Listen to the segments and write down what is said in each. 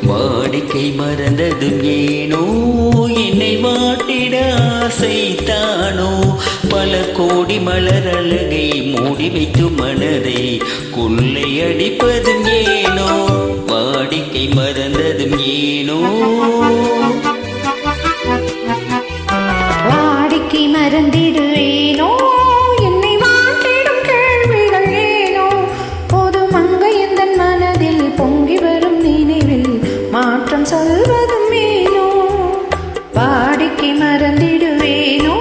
வாடிக்கை மறந்ததும் ஏனோ என்னை வாட்டிட ஆசைத்தானோ பல கோடி மலர் அழகை மூடி வைத்து மனதை கொள்ளை அடிப்பதும் ஏனோ வாடிக்கை மறந்ததும் ஏனோ வாடிக்கை மறந்திடுவேனோ என்னை வாட்டிடும் கேள்விகள் ஏனோ பொது மங்கை எந்தன் மனதில் பொங்கி வரும் நினைவில் மாற்றம் சொல்வதும் ஏனோ வாடிக்கை மறந்திடுவேனோ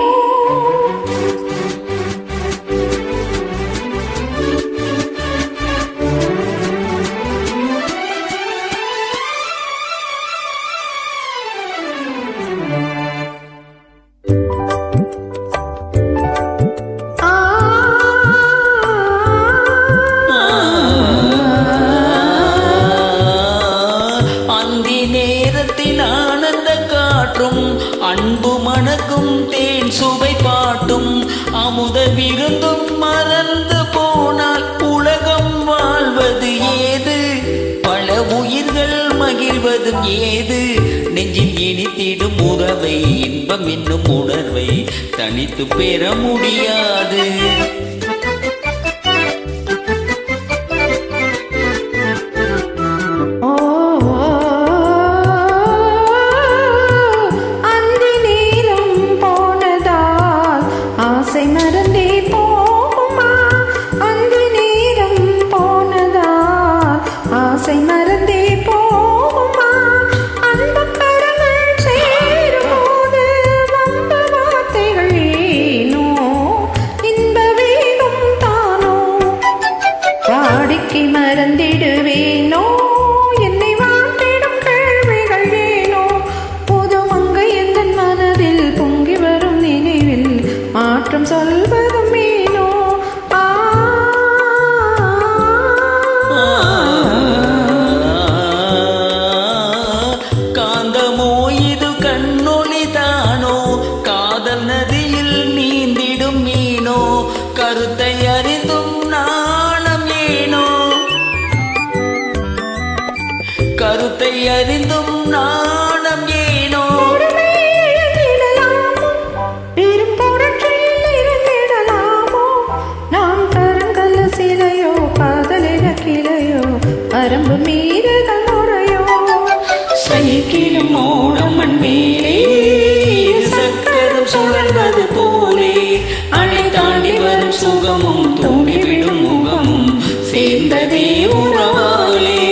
அன்பு மணக்கும் தேன் சுவை பாட்டும் அமுத விருந்தும் மறந்து போனால் உலகம் வாழ்வது ஏது பல உயிர்கள் மகிழ்வதும் ஏது நெஞ்சில் இனித்திடும் உறவை இன்பம் என்னும் உணர்வை தனித்து பெற முடியாது மறந்தே போகுமா அந்த நேரம் போனதால் ஆசை மறந்தே போகுமா அந்த கடங்கள் சேரும்போது வந்த வார்த்தைகள் ஏனோ இன்ப வேகம் தானோ வாடிக்கை மறந்திடுவேனோ என்னை வாட்டிடும் கேள்விகள் ஏனோ புது மங்கை எந்தன் மனதில் பொங்கி வரும் நினைவில் மாற்றம் சொல்வதும் ஏனோ காந்தமோ இது கண்ணொளிதானோ காதல் நதியில் நீந்திடும் மீனோ கருத்தை அறிந்தும் நாணம் ஏனோ கருத்தை அறிந்தும் நாணம் ஏனோ வரம்பு மீறுதல் முறையோ சைக்கிளும் ஓடம் மண் மேலே சக்கரம் சுழல்வது போலே அணை தாண்டி வரும் சுகமும் தூண்டிவிடும் முகமும் சேர்ந்ததே உறவாலே